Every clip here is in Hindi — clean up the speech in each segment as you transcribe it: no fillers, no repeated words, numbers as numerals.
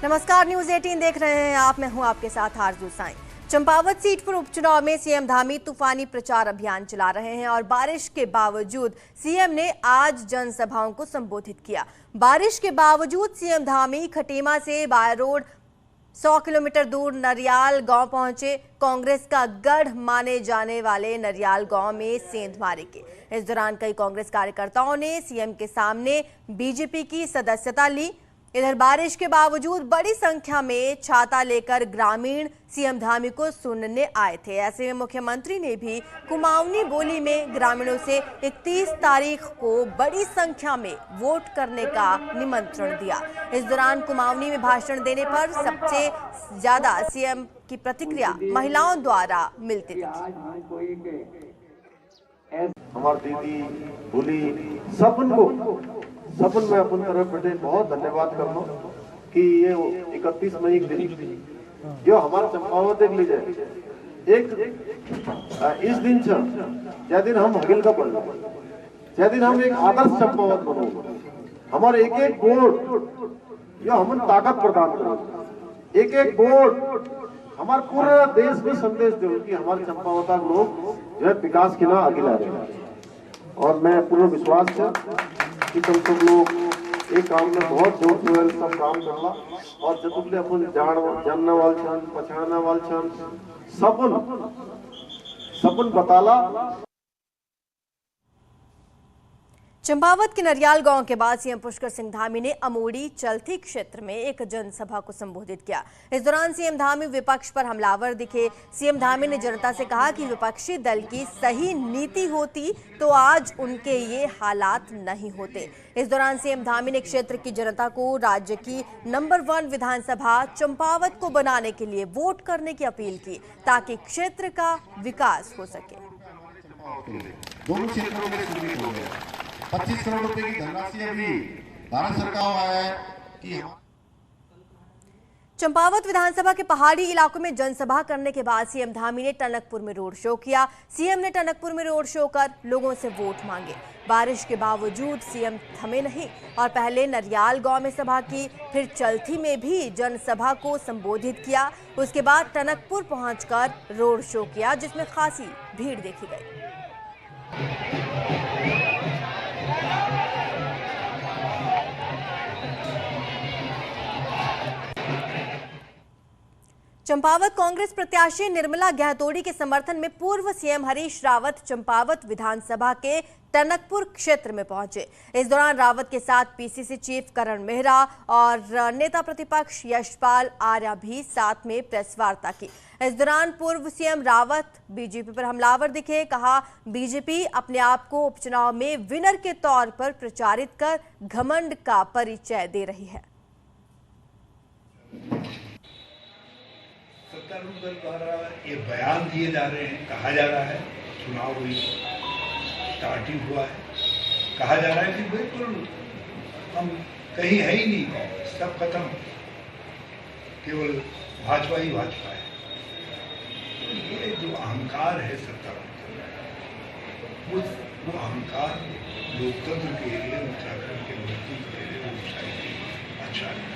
नमस्कार, न्यूज 18 देख रहे हैं आप। मैं हूं आपके साथ आरजू साईं। चंपावत सीट पर उपचुनाव में सीएम धामी तूफानी प्रचार अभियान चला रहे हैं और बारिश के बावजूद सीएम ने आज जनसभाओं को संबोधित किया। बारिश के बावजूद सीएम धामी खटीमा से बाय रोड 100 किलोमीटर दूर नरियाल गांव पहुंचे। कांग्रेस का गढ़ माने जाने वाले नरियाल गांव में सेंध मारेंगे। इस दौरान कई कांग्रेस कार्यकर्ताओं ने सीएम के सामने बीजेपी की सदस्यता ली। इधर बारिश के बावजूद बड़ी संख्या में छाता लेकर ग्रामीण सीएम धामी को सुनने आए थे। ऐसे में मुख्यमंत्री ने भी कुमाऊनी बोली में ग्रामीणों से 31 तारीख को बड़ी संख्या में वोट करने का निमंत्रण दिया। इस दौरान कुमाऊनी में भाषण देने पर सबसे ज्यादा सीएम की प्रतिक्रिया महिलाओं द्वारा मिलती थी। हमारी दीदी बोली सपन में अपन तरफ बैठे बहुत धन्यवाद करना कि ये 31 मई के दिन जो हमारा चंपावत देख लीजिए एक इस दिन जै दिन हम हगिल का पढ़ जै दिन हम एक आदर्श चंपावत बनो हमारे एक वोट जो हम ताकत प्रदान करो एक वोट हमारे पूरे देश में संदेश दो कि हमारे चंपावत लोग जो है विकास के ना आगे ला रहे हैं। और मैं पूर्ण विश्वास है कि तुम सब लोग एक काम में बहुत जोर से सब काम करला और जब अपन जानने वाल छन पहचानने वाल छन सपन बताला। चंपावत के नरियाल गांव के बाद सीएम पुष्कर सिंह धामी ने अमोड़ी चलथी क्षेत्र में एक जनसभा को संबोधित किया। इस दौरान सीएम धामी विपक्ष पर हमलावर दिखे। सीएम धामी ने जनता से कहा कि विपक्षी दल की सही नीति होती तो आज उनके ये हालात नहीं होते। इस दौरान सीएम धामी ने क्षेत्र की जनता को राज्य की नंबर 1 विधानसभा चंपावत को बनाने के लिए वोट करने की अपील की ताकि क्षेत्र का विकास हो सके। दोनों क्षेत्रों में 25 करोड़ रुपए की धनराशि अभी भारत सरकार आया है कि चंपावत विधानसभा के पहाड़ी इलाकों में जनसभा करने के बाद सीएम धामी ने टनकपुर में रोड शो किया। सीएम ने टनकपुर में रोड शो कर लोगों से वोट मांगे। बारिश के बावजूद सीएम थमे नहीं और पहले नरियाल गांव में सभा की, फिर चलथी में भी जनसभा को संबोधित किया। उसके बाद टनकपुर पहुंचकर रोड शो किया जिसमें खासी भीड़ देखी गई। चंपावत कांग्रेस प्रत्याशी निर्मला गहतोड़ी के समर्थन में पूर्व सीएम हरीश रावत चंपावत विधानसभा के टनकपुर क्षेत्र में पहुंचे। इस दौरान रावत के साथ पीसीसी चीफ करण मेहरा और नेता प्रतिपक्ष यशपाल आर्या भी साथ में प्रेस वार्ता की। इस दौरान पूर्व सीएम रावत बीजेपी पर हमलावर दिखे। कहा, बीजेपी अपने आप को उपचुनाव में विनर के तौर पर प्रचारित कर घमंड का परिचय दे रही है। सत्तारूढ़ दल द्वारा ये बयान दिए जा रहे हैं, कहा जा रहा है चुनाव हुई स्टार्टिंग हुआ है, कहा जा रहा है कि बिल्कुल हम कहीं है ही नहीं, सब खत्म, केवल भाजपा ही भाजपा है। तो ये जो अहंकार है सत्तारूढ़ दल, वो अहंकार लोकतंत्र के लिए, उत्तराखंड के लोकतंत्र के लिए अच्छा है।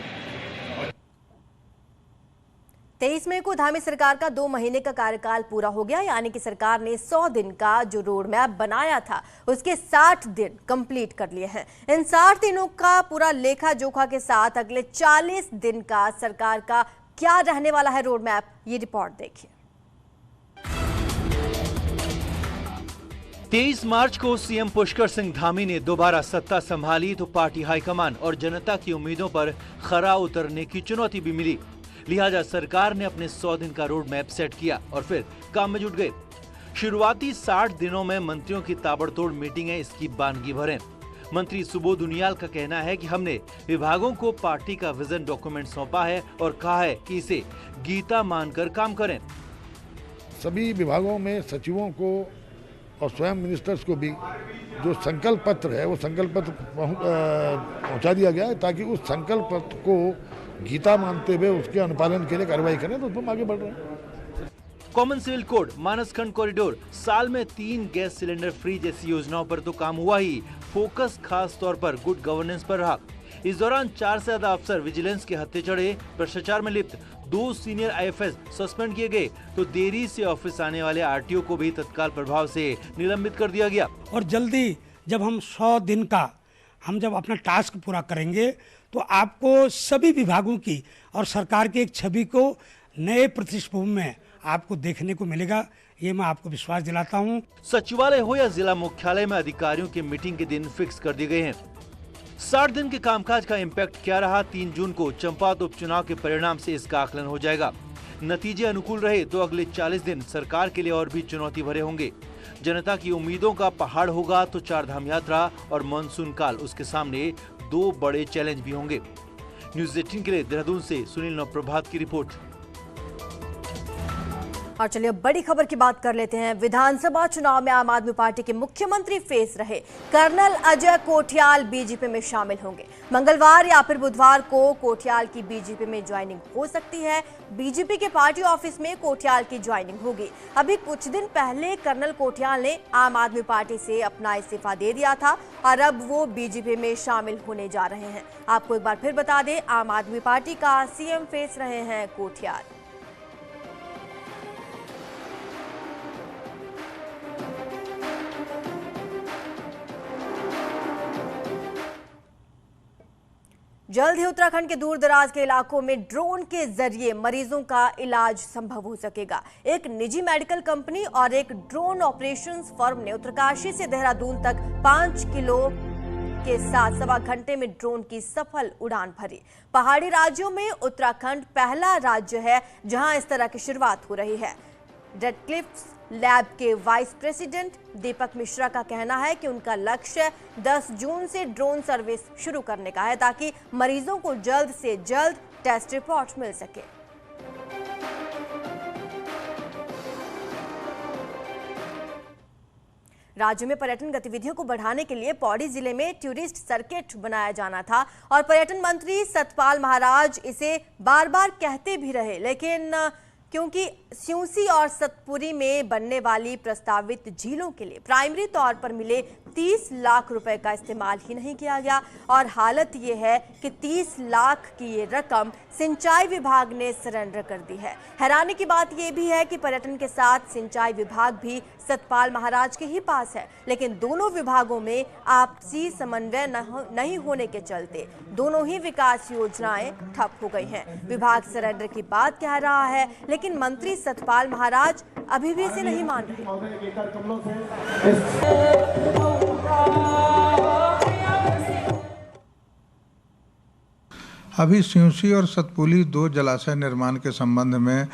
23 मई को धामी सरकार का 2 महीने का कार्यकाल पूरा हो गया, यानी कि सरकार ने 100 दिन का जो रोड मैप बनाया था उसके 60 दिन कंप्लीट कर लिए हैं। इन 60 दिनों का पूरा लेखा जोखा के साथ अगले 40 दिन का सरकार का क्या रहने वाला है रोड मैप, ये रिपोर्ट देखिए। 23 मार्च को सीएम पुष्कर सिंह धामी ने दोबारा सत्ता संभाली तो पार्टी हाईकमान और जनता की उम्मीदों पर खरा उतरने की चुनौती भी मिली। लिहाजा सरकार ने अपने 100 दिन का रोड मैप सेट किया और फिर काम में जुट गए। शुरुआती 60 दिनों में मंत्रियों की ताबड़तोड़ मीटिंगें इसकी बानगी भरें। मंत्री सुबोध उनियाल का कहना है कि हमने विभागों को पार्टी का विजन डॉक्यूमेंट सौंपा है और कहा है कि इसे गीता मानकर काम करें। सभी विभागों में सचिवों को और स्वयं मिनिस्टर्स को भी जो संकल्प पत्र है वो संकल्प पत्र पहुंचा दिया गया है ताकि उस संकल्प पत्र को गीता मानते हुए उसके अनुपालन के लिए कार्रवाई करें, तो उसमें आगे बढ़ रहे हैं। Common civil code, Manaskhand corridor, साल में 3 गैस सिलेंडर फ्री जैसी योजनाओं पर तो काम हुआ ही, फोकस खास तौर पर गुड गवर्नेंस पर रहा। इस दौरान 4 से ज्यादा अफसर विजिलेंस के हत्थे चढ़े। भ्रष्टाचार में लिप्त 2 सीनियर IFS सस्पेंड किए गए तो देरी से ऑफिस आने वाले RTO को भी तत्काल प्रभाव से निलंबित कर दिया गया। और जल्दी जब हम 100 दिन का हम जब अपना टास्क पूरा करेंगे तो आपको सभी विभागों की और सरकार की एक छवि को नए पृष्ठभूमि में आपको देखने को मिलेगा, ये मैं आपको विश्वास दिलाता हूँ। सचिवालय हो या जिला मुख्यालय में अधिकारियों की मीटिंग के दिन फिक्स कर दिए गए हैं। 60 दिन के कामकाज का इम्पैक्ट क्या रहा, 3 जून को चंपावत उपचुनाव के परिणाम से इसका आकलन हो जाएगा। नतीजे अनुकूल रहे तो अगले 40 दिन सरकार के लिए और भी चुनौती भरे होंगे। जनता की उम्मीदों का पहाड़ होगा तो 4 धाम यात्रा और मानसून काल उसके सामने 2 बड़े चैलेंज भी होंगे। न्यूज़ 18 के लिए देहरादून से सुनील नवप्रभात की रिपोर्ट। और चलिए बड़ी खबर की बात कर लेते हैं। विधानसभा चुनाव में आम आदमी पार्टी के मुख्यमंत्री फेस रहे कर्नल अजय कोठियाल बीजेपी में शामिल होंगे। मंगलवार या फिर बुधवार को कोठियाल की बीजेपी में ज्वाइनिंग हो सकती है। बीजेपी के पार्टी ऑफिस में कोठियाल की ज्वाइनिंग होगी। अभी कुछ दिन पहले कर्नल कोठियाल ने आम आदमी पार्टी से अपना इस्तीफा दे दिया था और अब वो बीजेपी में शामिल होने जा रहे हैं। आपको एक बार फिर बता दें, आम आदमी पार्टी का CM फेस रहे हैं कोठियाल। जल्द ही उत्तराखंड के दूर दराज के इलाकों में ड्रोन के जरिए मरीजों का इलाज संभव हो सकेगा। एक निजी मेडिकल कंपनी और एक ड्रोन ऑपरेशंस फर्म ने उत्तरकाशी से देहरादून तक 5 किलो के साथ 1.25 घंटे में ड्रोन की सफल उड़ान भरी। पहाड़ी राज्यों में उत्तराखंड पहला राज्य है जहां इस तरह की शुरुआत हो रही है। रेडक्लिफ लैब के वाइस प्रेसिडेंट दीपक मिश्रा का कहना है कि उनका लक्ष्य 10 जून से ड्रोन सर्विस शुरू करने का है ताकि मरीजों को जल्द से जल्द टेस्ट रिपोर्ट मिल सके। राज्य में पर्यटन गतिविधियों को बढ़ाने के लिए पौड़ी जिले में टूरिस्ट सर्किट बनाया जाना था और पर्यटन मंत्री सतपाल महाराज इसे बार बार कहते भी रहे, लेकिन क्योंकि स्यूसी और सतपुरी में बनने वाली प्रस्तावित झीलों के लिए प्राइमरी तौर पर मिले 30 लाख रुपए का इस्तेमाल ही नहीं किया गया और हालत ये है कि 30 लाख की ये रकम सिंचाई विभाग ने सरेंडर कर दी है। हैरानी की बात ये भी है कि पर्यटन के साथ सिंचाई विभाग भी सतपाल महाराज के ही पास है, लेकिन दोनों विभागों में आपसी समन्वय नहीं होने के चलते दोनों ही विकास योजनाएं ठप हो गई हैं। विभाग सरेंडर की बात कह रहा है, लेकिन मंत्री सतपाल महाराज अभी भी इसे नहीं मान रहे। अभी स्यूसी और सतपुली 2 जलाशय निर्माण के संबंध में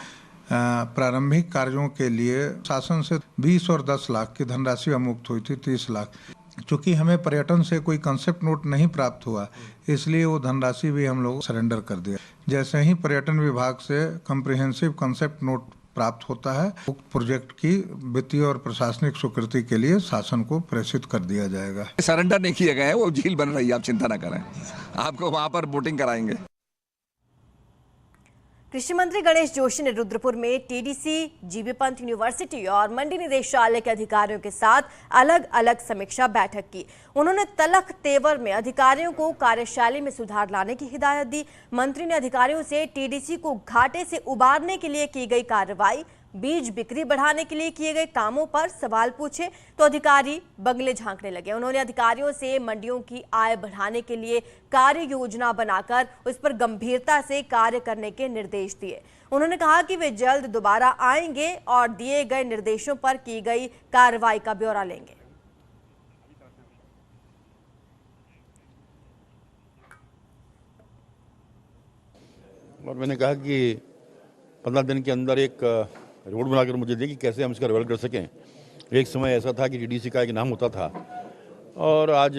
प्रारंभिक कार्यों के लिए शासन से 20 और 10 लाख की धनराशि अमुक्त हुई थी, 30 लाख। चूँकि हमें पर्यटन से कोई कंसेप्ट नोट नहीं प्राप्त हुआ, इसलिए वो धनराशि भी हम लोग सरेंडर कर दिया। जैसे ही पर्यटन विभाग से कॉम्प्रिहेंसिव कंसेप्ट नोट प्राप्त होता है, उक्त प्रोजेक्ट की वित्तीय और प्रशासनिक स्वीकृति के लिए शासन को प्रेषित कर दिया जाएगा। सरेंडर नहीं किए गए हैं, वो झील बन रही है, आप चिंता ना करें, आपको वहां पर बोटिंग कराएंगे। कृषि मंत्री गणेश जोशी ने रुद्रपुर में TDC, जीबी पंत यूनिवर्सिटी और मंडी निदेशालय के अधिकारियों के साथ अलग अलग समीक्षा बैठक की। उन्होंने तलख तेवर में अधिकारियों को कार्यशैली में सुधार लाने की हिदायत दी। मंत्री ने अधिकारियों से TDC को घाटे से उबारने के लिए की गई कार्रवाई, बीज बिक्री बढ़ाने के लिए किए गए कामों पर सवाल पूछे तो अधिकारी बंगले झांकने लगे। उन्होंने अधिकारियों से मंडियों की आय बढ़ाने के लिए कार्य योजना बनाकर उस पर गंभीरता से कार्य करने के निर्देश दिए। उन्होंने कहा कि वे जल्द दोबारा आएंगे और दिए गए निर्देशों पर की गई कार्रवाई का ब्यौरा लेंगे। और मैंने कहा कि 15 दिन के अंदर एक रोड बनाकर मुझे देखिए कैसे हम इसका डेवलप कर सकें। एक समय ऐसा था कि TDC का एक नाम होता था और आज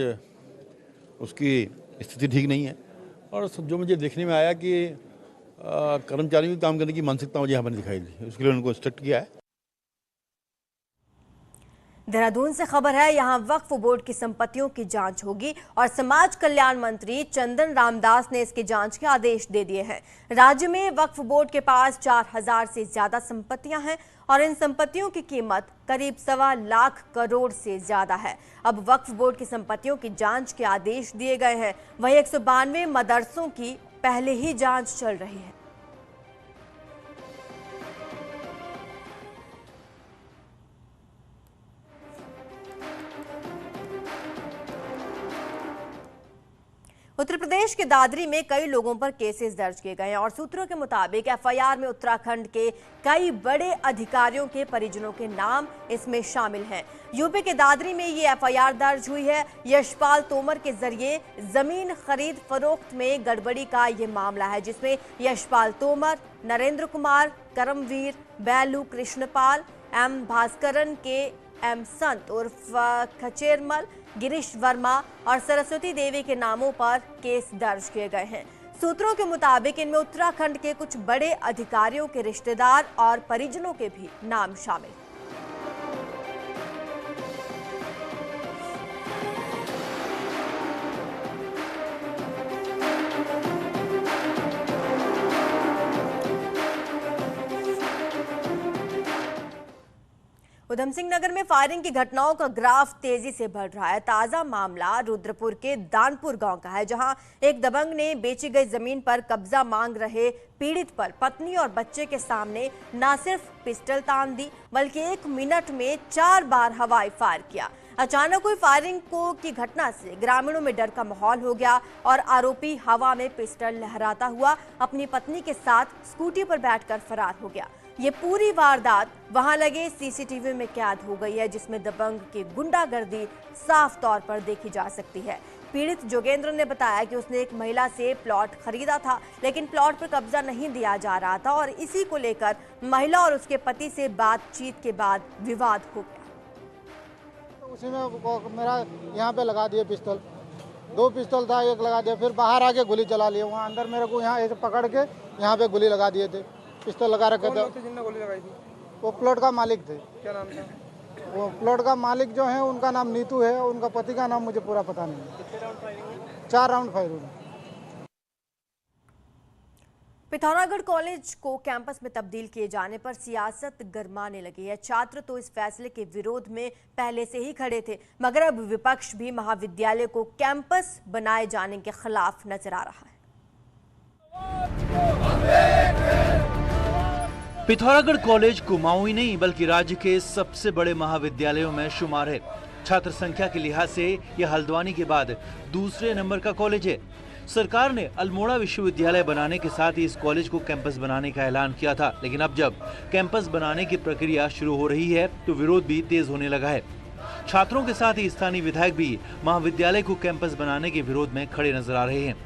उसकी स्थिति ठीक नहीं है। और जो मुझे देखने में आया कि कर्मचारियों की काम करने की मानसिकता मुझे यहाँ पर दिखाई दी, उसके लिए उनको इंस्ट्रक्ट किया है। देहरादून से खबर है, यहां वक्फ बोर्ड की संपत्तियों की जांच होगी और समाज कल्याण मंत्री चंदन रामदास ने इसकी जांच के आदेश दे दिए हैं। राज्य में वक्फ बोर्ड के पास 4000 से ज्यादा संपत्तियां हैं और इन संपत्तियों की कीमत करीब 1.25 लाख करोड़ से ज्यादा है। अब वक्फ बोर्ड की संपत्तियों की जांच के आदेश दिए गए हैं। वहीं 192 मदरसों की पहले ही जांच चल रही है। उत्तर प्रदेश के दादरी में कई लोगों पर केसेस दर्ज किए गए हैं और सूत्रों के मुताबिक एफआईआर में उत्तराखंड के कई बड़े अधिकारियों के परिजनों के नाम इसमें शामिल हैं। यूपी के दादरी में ये एफआईआर दर्ज हुई है। यशपाल तोमर के जरिए जमीन खरीद फरोख्त में गड़बड़ी का ये मामला है, जिसमें यशपाल तोमर, नरेंद्र कुमार, करमवीर, बैलू कृष्णपाल, एम भास्करन के, एम संत उर्फ खचेरमल, गिरीश वर्मा और सरस्वती देवी के नामों पर केस दर्ज किए गए हैं। सूत्रों के मुताबिक इनमें उत्तराखंड के कुछ बड़े अधिकारियों के रिश्तेदार और परिजनों के भी नाम शामिल हैं। उधम सिंह नगर में फायरिंग की घटनाओं का ग्राफ तेजी से बढ़ रहा है। ताजा मामला रुद्रपुर के दानपुर गांव का है, जहां एक दबंग ने बेची गई जमीन पर कब्जा मांग रहे पीड़ित पर पत्नी और बच्चे के सामने न सिर्फ पिस्टल तान दी, बल्कि 1 मिनट में 4 बार हवाई फायर किया। अचानक हुई फायरिंग की घटना से ग्रामीणों में डर का माहौल हो गया और आरोपी हवा में पिस्टल लहराता हुआ अपनी पत्नी के साथ स्कूटी पर बैठकर फरार हो गया। ये पूरी वारदात वहां लगे सीसीटीवी में कैद हो गई है, जिसमें दबंग की गुंडागर्दी साफ तौर पर देखी जा सकती है। पीड़ित जोगेंद्र ने बताया कि उसने एक महिला से प्लॉट खरीदा था, लेकिन प्लॉट पर कब्जा नहीं दिया जा रहा था और इसी को लेकर महिला और उसके पति से बातचीत के बाद विवाद हो गया। उसी में मेरा यहाँ पे लगा दिए पिस्तौल, 2 पिस्तौल था, एक लगा दिया, फिर बाहर आके गोली चला लिया। वहाँ अंदर मेरे को यहाँ ऐसे पकड़ के यहाँ पे गोली लगा दिए थे, पिस्तौल लगा रखे थे। जिनने गोली लगाई थी वो प्लॉट का मालिक थे। क्या नाम था? वो प्लॉट का मालिक जो है उनका नाम नीतू है, उनका पति का नाम मुझे पूरा पता नहीं है। कितने राउंड फायरिंग हुई? 4 राउंड फायर हुए। पिथौरागढ़ कॉलेज को कैंपस में तब्दील किए जाने पर सियासत गरमाने लगी है। छात्र तो इस फैसले के विरोध में पहले से ही खड़े थे, मगर अब विपक्ष भी महाविद्यालय को कैंपस बनाए जाने के खिलाफ नजर आ रहा है। पिथौरागढ़ कॉलेज कुमाऊं ही नहीं बल्कि राज्य के सबसे बड़े महाविद्यालयों में शुमार है। छात्र संख्या के लिहाज से यह हल्द्वानी के बाद दूसरे नंबर का कॉलेज है। सरकार ने अल्मोड़ा विश्वविद्यालय बनाने के साथ ही इस कॉलेज को कैंपस बनाने का ऐलान किया था, लेकिन अब जब कैंपस बनाने की प्रक्रिया शुरू हो रही है तो विरोध भी तेज होने लगा है। छात्रों के साथ ही स्थानीय विधायक भी महाविद्यालय को कैंपस बनाने के विरोध में खड़े नजर आ रहे हैं।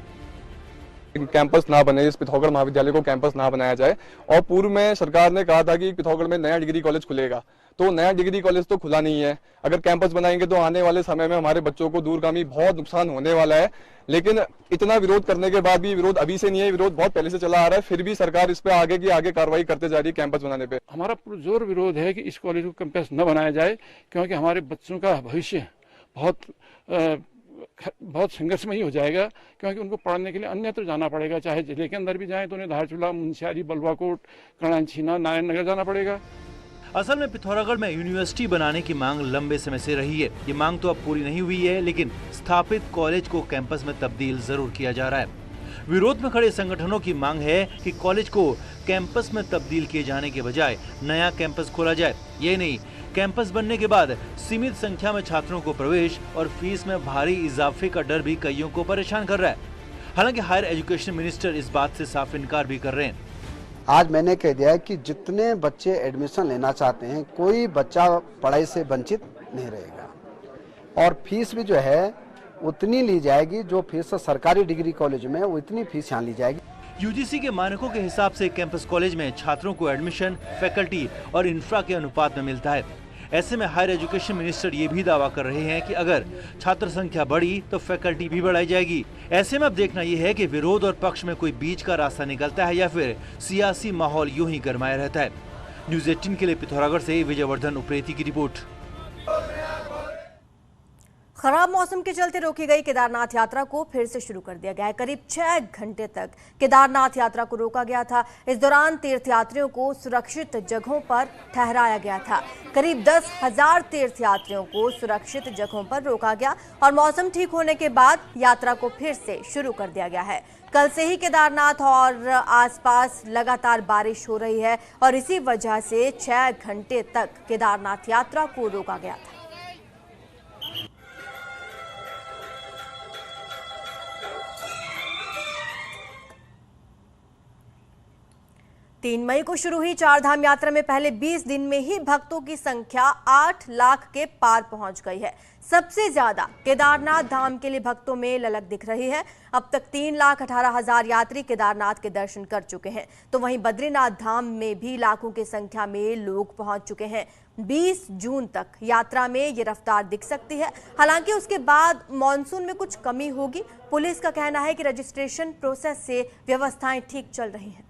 कैंपस ना बने, इस पिथौरागढ़ महाविद्यालय को कैंपस ना बनाया जाए। और पूर्व में सरकार ने कहा था कि पिथौरागढ़ में नया डिग्री कॉलेज खुलेगा, तो नया डिग्री कॉलेज तो खुला नहीं है। अगर कैंपस बनाएंगे तो आने वाले समय में हमारे बच्चों को दूरगामी बहुत नुकसान होने वाला है। लेकिन इतना विरोध करने के बाद भी, विरोध अभी से नहीं है, विरोध बहुत पहले से चला आ रहा है, फिर भी सरकार इस पे आगे की आगे कार्रवाई करते जा रही है कैंपस बनाने पे। हमारा पुरजोर विरोध है कि इस कॉलेज को कैंपस न बनाया जाए, क्योंकि हमारे बच्चों का भविष्य बहुत संघर्षमयी हो जाएगा, क्योंकि उनको पढ़ने के लिए अन्यत्र जाना पड़ेगा। चाहे जिले के अंदर भी जाएं तो उन्हें धारचूला, मुंशियारी, बलवाकोट, कणाछीना, नारायण नगर जाना पड़ेगा। असल में पिथौरागढ़ में यूनिवर्सिटी बनाने की मांग लंबे समय से रही है। ये मांग तो अब पूरी नहीं हुई है, लेकिन स्थापित कॉलेज को कैंपस में तब्दील जरूर किया जा रहा है। विरोध में खड़े संगठनों की मांग है कि कॉलेज को कैंपस में तब्दील किए जाने के बजाय नया कैंपस खोला जाए। ये नहीं, कैंपस बनने के बाद सीमित संख्या में छात्रों को प्रवेश और फीस में भारी इजाफे का डर भी कईयों को परेशान कर रहा है। हालांकि हायर एजुकेशन मिनिस्टर इस बात से साफ इनकार भी कर रहे हैं। आज मैंने कह दिया है कि जितने बच्चे एडमिशन लेना चाहते हैं, कोई बच्चा पढ़ाई से वंचित नहीं रहेगा और फीस भी जो है उतनी ली जाएगी जो फीस सरकारी डिग्री कॉलेज में, उतनी फीस यहाँ ली जाएगी। यूजीसी के मानकों के हिसाब से कैंपस कॉलेज में छात्रों को एडमिशन, फैकल्टी और इंफ्रा के अनुपात में मिलता है। ऐसे में हायर एजुकेशन मिनिस्टर ये भी दावा कर रहे हैं कि अगर छात्र संख्या बढ़ी तो फैकल्टी भी बढ़ाई जाएगी। ऐसे में अब देखना यह है कि विरोध और पक्ष में कोई बीच का रास्ता निकलता है या फिर सियासी माहौल यूं ही गरमाया रहता है। न्यूज़ 18 के लिए पिथौरागढ़ से विजयवर्धन उप्रेती की रिपोर्ट। खराब मौसम के चलते रोकी गई केदारनाथ यात्रा को फिर से शुरू कर दिया गया है। करीब 6 घंटे तक केदारनाथ यात्रा को रोका गया था। इस दौरान तीर्थयात्रियों को सुरक्षित जगहों पर ठहराया गया था। करीब 10,000 तीर्थयात्रियों को सुरक्षित जगहों पर रोका गया और मौसम ठीक होने के बाद यात्रा को फिर से शुरू कर दिया गया है। कल से ही केदारनाथ और आसपास लगातार बारिश हो रही है और इसी वजह से 6 घंटे तक केदारनाथ यात्रा को रोका गया था। 3 मई को शुरू हुई चारधाम यात्रा में पहले 20 दिन में ही भक्तों की संख्या 8 लाख के पार पहुंच गई है। सबसे ज्यादा केदारनाथ धाम के लिए भक्तों में ललक दिख रही है। अब तक 3,18,000 यात्री केदारनाथ के दर्शन कर चुके हैं, तो वहीं बद्रीनाथ धाम में भी लाखों की संख्या में लोग पहुंच चुके हैं। 20 जून तक यात्रा में ये रफ्तार दिख सकती है। हालांकि उसके बाद मॉनसून में कुछ कमी होगी। पुलिस का कहना है कि रजिस्ट्रेशन प्रोसेस से व्यवस्थाएं ठीक चल रही हैं।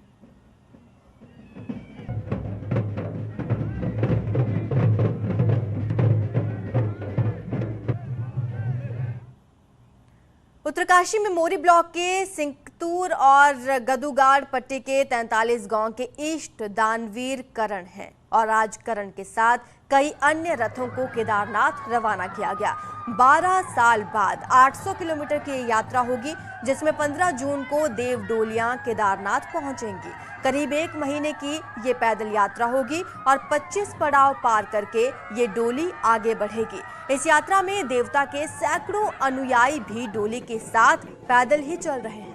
उत्तरकाशी में मोरी ब्लॉक के सिंकतूर और गदुगाड़ पट्टी के 43 गांव के इष्ट दानवीर करण हैं और आज करण के साथ कई अन्य रथों को केदारनाथ रवाना किया गया। 12 साल बाद 800 किलोमीटर की यात्रा होगी, जिसमें 15 जून को देव डोलियां केदारनाथ पहुंचेंगी। करीब 1 महीने की ये पैदल यात्रा होगी और 25 पड़ाव पार करके ये डोली आगे बढ़ेगी। इस यात्रा में देवता के सैकड़ों अनुयायी भी डोली के साथ पैदल ही चल रहे हैं।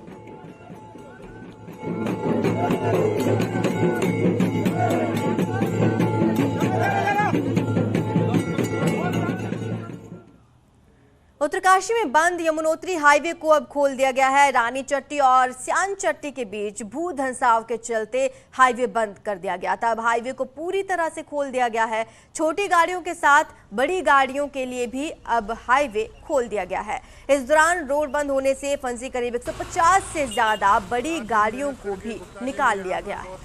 उत्तरकाशी में बंद यमुनोत्री हाईवे को अब खोल दिया गया है। रानी चट्टी और स्यान चट्टी के बीच भू धंसाव के चलते हाईवे बंद कर दिया गया था। अब हाईवे को पूरी तरह से खोल दिया गया है। छोटी गाड़ियों के साथ बड़ी गाड़ियों के लिए भी अब हाईवे खोल दिया गया है। इस दौरान रोड बंद होने से फंसी करीब 150 से ज्यादा बड़ी गाड़ियों को भी निकाल लिया गया है।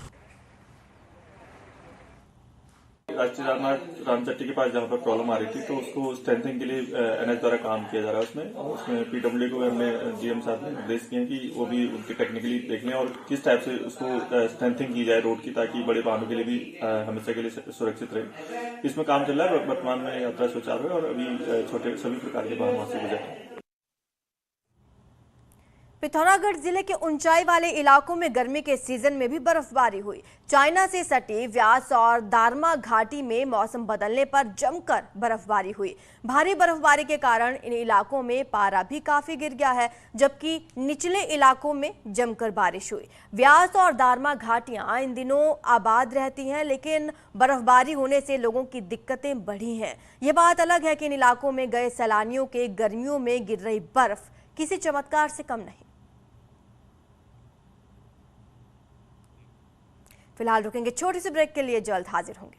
राष्ट्रीय राजमार्ग रामचट्टी के पास जहाँ पर प्रॉब्लम आ रही थी, तो उसको स्ट्रेंथिंग के लिए एनएच द्वारा काम किया जा रहा है। उसमें पीडब्ल्यू को हमने जीएम साहब ने निर्देश किए कि वो भी उनके टेक्निकली देख लें और किस टाइप से उसको स्ट्रेंथिंग की जाए रोड की, ताकि बड़े वाहनों के लिए भी हमेशा के लिए सुरक्षित रहे। इसमें काम चल रहा है। वर्तमान में यात्रा सुचारू है और अभी छोटे सभी प्रकार के वाहन वहां से गुजरे। पिथौरागढ़ जिले के ऊंचाई वाले इलाकों में गर्मी के सीजन में भी बर्फबारी हुई। चाइना से सटी व्यास और दारमा घाटी में मौसम बदलने पर जमकर बर्फबारी हुई। भारी बर्फबारी के कारण इन इलाकों में पारा भी काफी गिर गया है, जबकि निचले इलाकों में जमकर बारिश हुई। व्यास और दारमा घाटियां इन दिनों आबाद रहती हैं, लेकिन बर्फबारी होने से लोगों की दिक्कतें बढ़ी हैं। ये बात अलग है कि इन इलाकों में गए सैलानियों के गर्मियों में गिर रही बर्फ किसी चमत्कार से कम नहीं। फिलहाल रुकेंगे छोटे से ब्रेक के लिए, जल्द हाजिर होंगे।